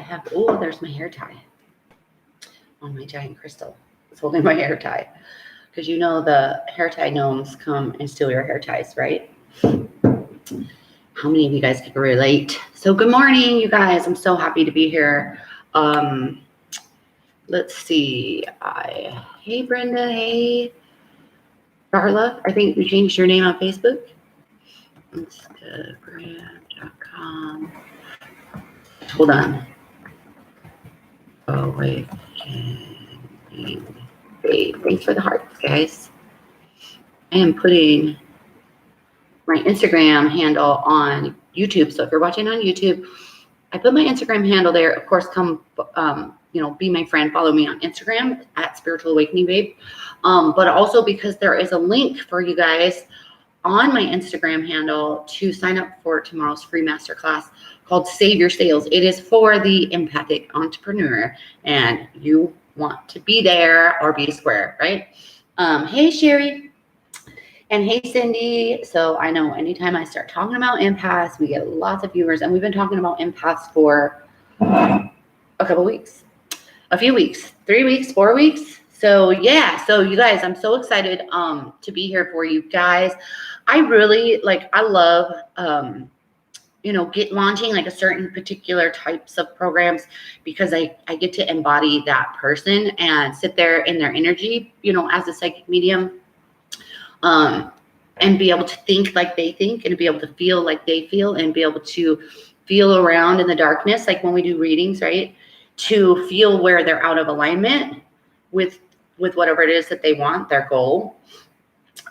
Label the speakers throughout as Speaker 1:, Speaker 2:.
Speaker 1: have, oh, there's my hair tie on my giant crystal. It's holding my hair tie. Because you know the hair tie gnomes come and steal your hair ties, right? How many of you guys can relate? So good morning, you guys. I'm so happy to be here. Let's see. Hey, Brenda. Hey, Darla. I think you changed your name on Facebook. Instagram.com. Hold on. Oh, wait. Thanks for the hearts, guys. I am putting my Instagram handle on YouTube. So if you're watching on YouTube, I put my Instagram handle there. Of course, come, be my friend. Follow me on Instagram at Spiritual Awakening Babe. But also because there is a link for you guys on my Instagram handle to sign up for tomorrow's free masterclass called Save Your Sales. It is for the empathic entrepreneur, and you want to be there or be square, right? Hey, Sherry. And hey, Cindy. So I know anytime I start talking about empaths, we get lots of viewers, and we've been talking about empaths for a couple weeks, a few weeks, 3 weeks, 4 weeks. So yeah, so you guys, I'm so excited to be here for you guys. I really I love launching like a certain particular types of programs because I get to embody that person and sit there in their energy, as a psychic medium. And be able to think like they think and be able to feel like they feel and be able to feel around in the darkness, like when we do readings, right? To feel where they're out of alignment with whatever it is that they want, their goal.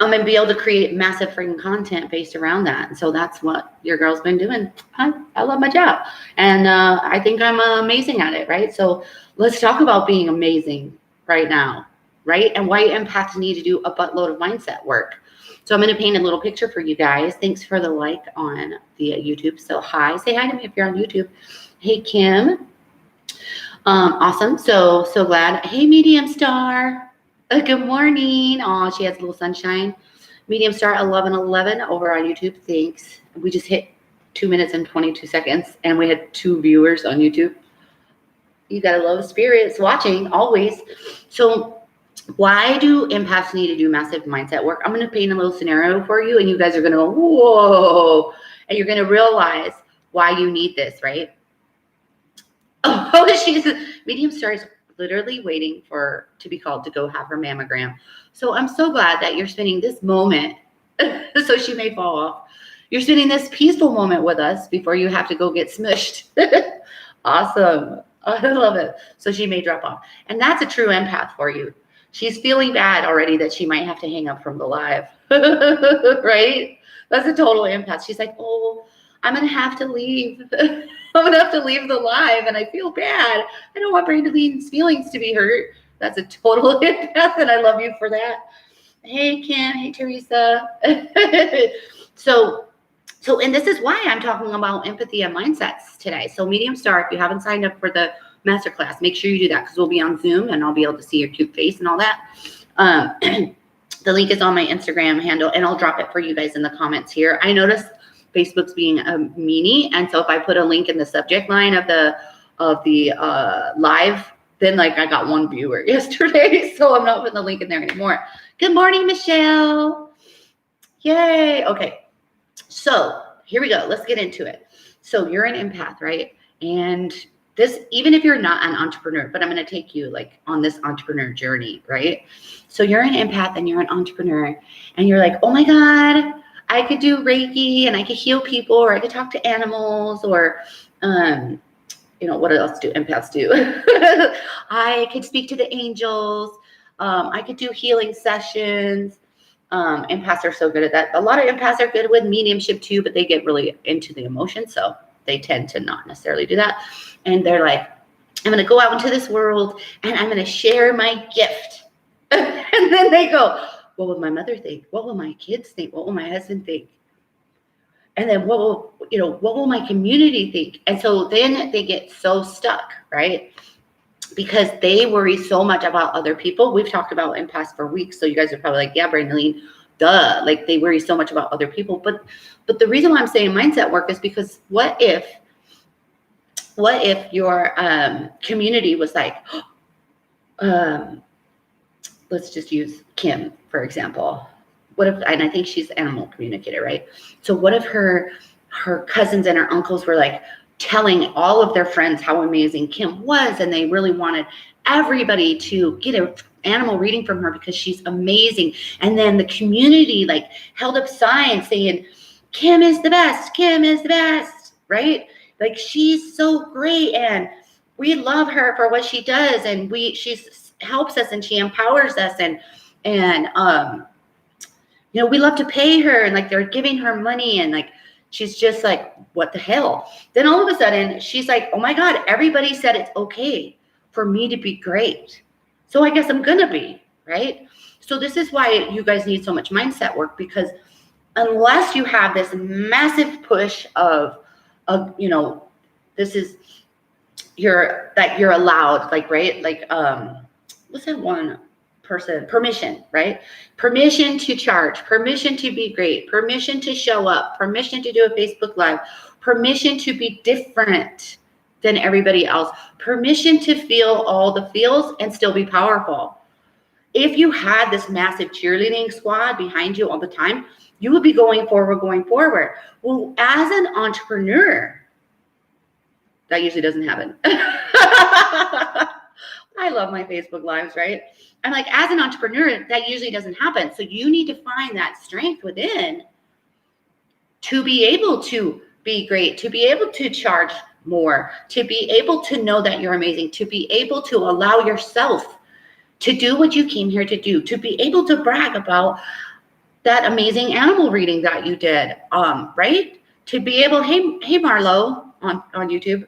Speaker 1: And be able to create massive freaking content based around that. And so that's what your girl's been doing. I love my job. And I think I'm amazing at it, right? So let's talk about being amazing right now, right? And why empaths need to do a buttload of mindset work. So I'm going to paint a little picture for you guys. Thanks for the like on the YouTube. So hi, say hi to me if you're on YouTube. Hey, Kim. Awesome. So glad. Hey, Medium Star. Good morning. Oh, she has a little sunshine. Medium Star 1111 over on YouTube. Thanks. We just hit 2 minutes and 22 seconds, and we had 2 viewers on YouTube. You gotta love spirits watching always. So why do empaths need to do massive mindset work? I'm going to paint a little scenario for you, and you guys are going to go, whoa, and you're going to realize why you need this, right? Oh, she's Medium Star is literally waiting to be called to go have her mammogram. So I'm so glad that you're spending this moment. So she may fall off. You're spending this peaceful moment with us before you have to go get smushed. Awesome. I love it. So she may drop off. And that's a true empath for you. She's feeling bad already that she might have to hang up from the live. Right? That's a total empath. She's like, oh, I'm going to have to leave. I'm going to have to leave the live, and I feel bad. I don't want Brandy's feelings to be hurt. That's a total empath, and I love you for that. Hey, Kim. Hey, Teresa. And this is why I'm talking about empathy and mindsets today. So Medium Star, if you haven't signed up for the masterclass, make sure you do that because we'll be on Zoom, and I'll be able to see your cute face and all that. The link is on my Instagram handle, and I'll drop it for you guys in the comments here. I noticed Facebook's being a meanie, and so if I put a link in the subject line of the live, then I got 1 viewer yesterday, so I'm not putting the link in there anymore. Good morning, Michelle. Yay. Okay, so here we go. Let's get into it. So you're an empath, right? And this, even if you're not an entrepreneur, but I'm going to take you on this entrepreneur journey, right? So you're an empath and you're an entrepreneur, and you're like, oh my God, I could do Reiki and I could heal people, or I could talk to animals, or, what else do empaths do? I could speak to the angels. I could do healing sessions. Empaths are so good at that. A lot of empaths are good with mediumship too, but they get really into the emotion. So they tend to not necessarily do that. And they're like, I'm going to go out into this world and I'm going to share my gift. And then they go, what will my mother think? What will my kids think? What will my husband think? And then what will my community think? And so then they get so stuck, right? Because they worry so much about other people. We've talked about empaths for weeks. So you guys are probably like, yeah, Brandalene, duh. They worry so much about other people. But the reason why I'm saying mindset work is because what if what if your community was like, let's just use Kim, for example. What if, and I think she's an animal communicator, right? So what if her cousins and her uncles were like telling all of their friends how amazing Kim was, and they really wanted everybody to get an animal reading from her because she's amazing. And then the community like held up signs saying, Kim is the best, Kim is the best, right? Like, she's so great, and we love her for what she does, and she helps us, and she empowers us, and you know, we love to pay her, and like they're giving her money, and like she's just like, what the hell? Then all of a sudden she's like, oh my God, everybody said it's okay for me to be great, so I guess I'm gonna be, right? So this is why you guys need so much mindset work, because unless you have this massive push of you know, this is you're allowed, like, right? Like, what's that one person? Permission, right? Permission to charge, permission to be great, permission to show up, permission to do a Facebook Live, permission to be different than everybody else, permission to feel all the feels and still be powerful. If you had this massive cheerleading squad behind you all the time, you would be going forward. Well, as an entrepreneur, that usually doesn't happen. I love my Facebook Lives, right? And like, as an entrepreneur, that usually doesn't happen. So you need to find that strength within to be able to be great, to be able to charge more, to be able to know that you're amazing, to be able to allow yourself to do what you came here to do, to be able to brag about that amazing animal reading that you did, right? To be able, hey Marlo on YouTube.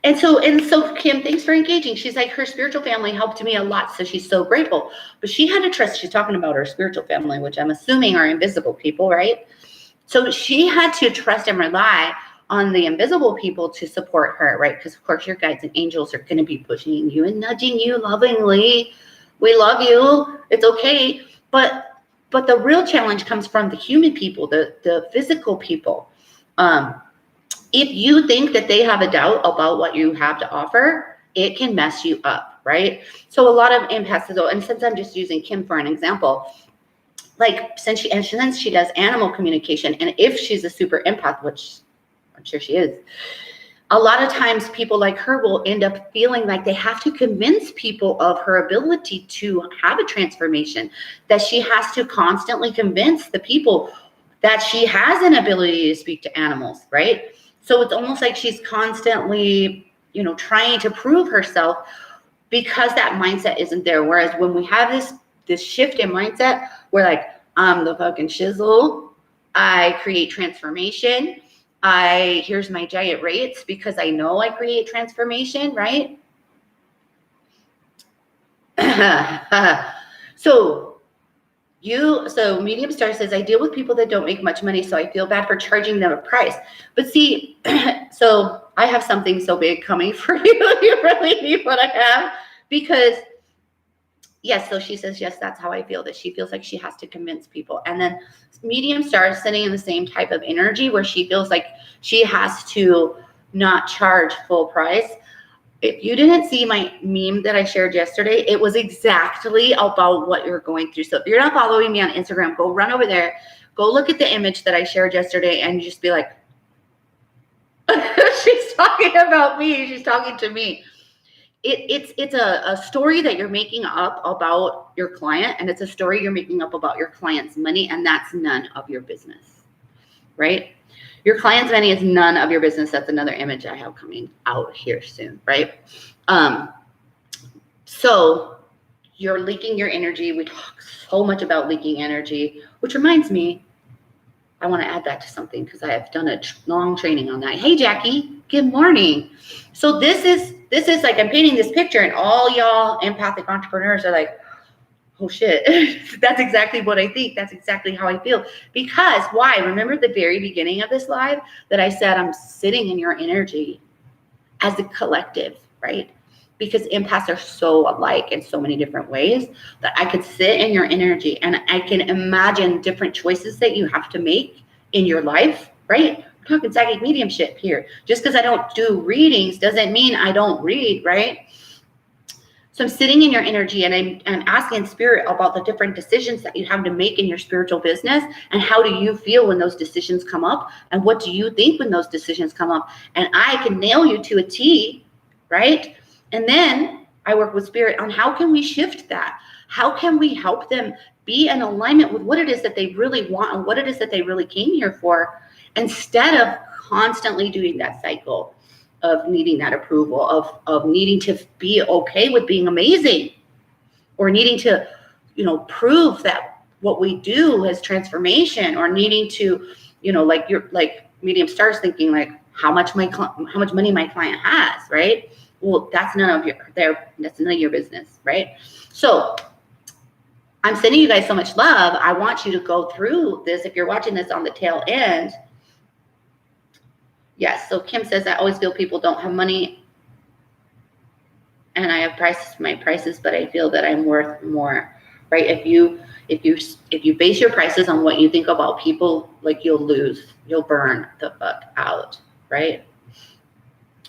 Speaker 1: And so Kim, thanks for engaging. She's like, her spiritual family helped me a lot, so she's so grateful. But she had to trust, she's talking about her spiritual family, which I'm assuming are invisible people, right? So she had to trust and rely on the invisible people to support her, right? Because of course your guides and angels are going to be pushing you and nudging you lovingly. We love you. It's okay. But the real challenge comes from the human people, the physical people. If you think that they have a doubt about what you have to offer, it can mess you up, right? So a lot of empaths, and since I'm just using Kim for an example, like since she does animal communication, and if she's a super empath, which I'm sure she is, a lot of times people like her will end up feeling like they have to convince people of her ability to have a transformation, that she has to constantly convince the people that she has an ability to speak to animals, right? So it's almost like she's constantly, you know, trying to prove herself because that mindset isn't there. Whereas when we have this shift in mindset, we're like, I'm the fucking shizzle. I create transformation. Here's my giant rates because I know I create transformation, right? So Medium Star says, I deal with people that don't make much money, so I feel bad for charging them a price. But see, so I have something so big coming for you. You really need what I have, because yes, so she says, yes, that's how I feel, that she feels like she has to convince people. And then Medium Star is sitting in the same type of energy where she feels like she has to not charge full price. If you didn't see my meme that I shared yesterday, it was exactly about what you're going through. So if you're not following me on Instagram, go run over there, go look at the image that I shared yesterday, and just be like, she's talking about me. She's talking to me. It's a story that you're making up about your client, and it's a story you're making up about your client's money, and that's none of your business, right? Your client's money is none of your business. That's another image I have coming out here soon, right? So you're leaking your energy. We talk so much about leaking energy, which reminds me, I want to add that to something because I have done a long training on that. Hey, Jackie, good morning. So this is like, I'm painting this picture, and all y'all empathic entrepreneurs are like, oh shit, that's exactly what I think. That's exactly how I feel. Because why? Remember at the very beginning of this live that I said I'm sitting in your energy as a collective, right? Because empaths are so alike in so many different ways that I could sit in your energy and I can imagine different choices that you have to make in your life, right? I'm talking psychic mediumship here. Just because I don't do readings doesn't mean I don't read, right? So I'm sitting in your energy and I'm asking spirit about the different decisions that you have to make in your spiritual business, and how do you feel when those decisions come up, and what do you think when those decisions come up? And I can nail you to a T, right? And then I work with spirit on how can we shift that? How can we help them be in alignment with what it is that they really want and what it is that they really came here for, instead of constantly doing that cycle of needing that approval, of needing to be okay with being amazing, or needing to, prove that what we do is transformation, or needing to, like medium starts thinking like how much money my client has, right? Well, that's none of your business, right? So I'm sending you guys so much love. I want you to go through this. If you're watching this on the tail end. Yes, so Kim says, I always feel people don't have money and I have my prices, but I feel that I'm worth more, right? If you base your prices on what you think about people, like you'll burn the fuck out, right?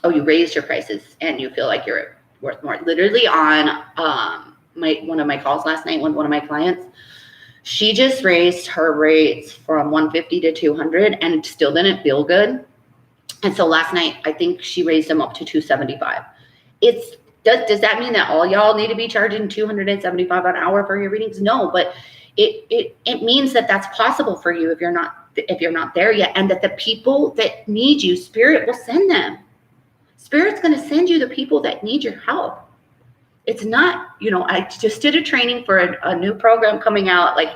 Speaker 1: Oh, you raised your prices and you feel like you're worth more. Literally on one of my calls last night, one of my clients, she just raised her rates from 150 to 200 and still didn't feel good. And so last night, I think she raised them up to 275. Does that mean that all y'all need to be charging $275 an hour for your readings? No, but it means that that's possible for you if you're not there yet, and that the people that need you, Spirit will send them. Spirit's going to send you the people that need your help. It's not, I just did a training for a new program coming out. Like,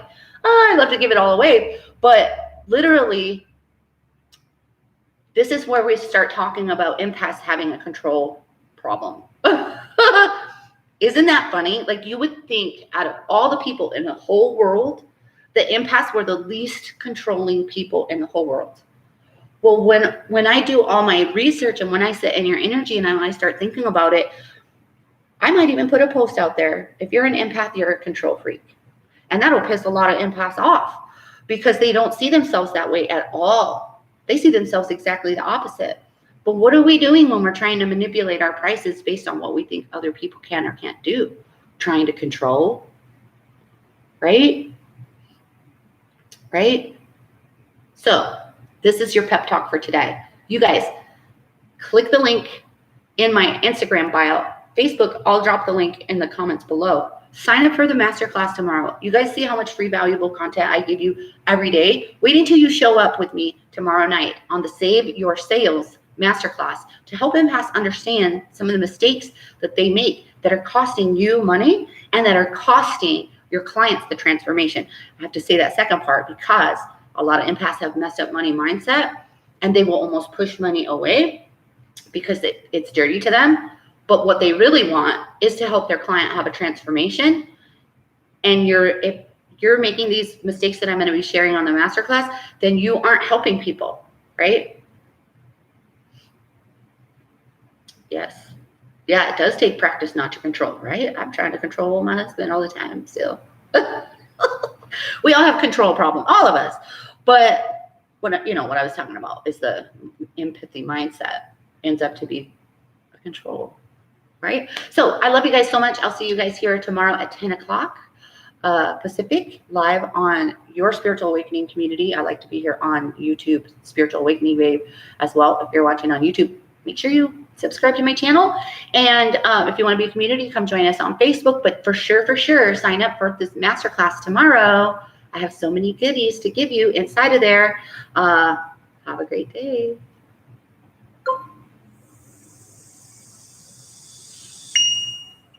Speaker 1: I'd love to give it all away, but literally, this is where we start talking about empaths having a control problem. Isn't that funny? Like, you would think out of all the people in the whole world, the empaths were the least controlling people in the whole world. Well, when I do all my research and when I sit in your energy and I start thinking about it, I might even put a post out there. If you're an empath, you're a control freak. And that'll piss a lot of empaths off because they don't see themselves that way at all. They see themselves exactly the opposite. But what are we doing when we're trying to manipulate our prices based on what we think other people can or can't do? Trying to control, right? Right? So this is your pep talk for today. You guys, click the link in my Instagram bio. Facebook, I'll drop the link in the comments below. Sign up for the masterclass tomorrow. You guys see how much free valuable content I give you every day? Wait until you show up with me tomorrow night on the Save Your Sales masterclass to help empaths understand some of the mistakes that they make that are costing you money and that are costing your clients the transformation. I have to say that second part because a lot of empaths have messed up money mindset and they will almost push money away because it's dirty to them. But what they really want is to help their client have a transformation. And if you're making these mistakes that I'm going to be sharing on the masterclass, then you aren't helping people, right? Yes. Yeah, it does take practice not to control, right? I'm trying to control my husband all the time still. We all have control problem, all of us. But what I was talking about is the empathy mindset ends up to be a control. Right? So I love you guys so much. I'll see you guys here tomorrow at 10 o'clock Pacific, live on your Spiritual Awakening community. I like to be here on YouTube, Spiritual Awakening Wave as well. If you're watching on YouTube, make sure you subscribe to my channel. And if you want to be a community, come join us on Facebook. But for sure, sign up for this masterclass tomorrow. I have so many goodies to give you inside of there. Have a great day.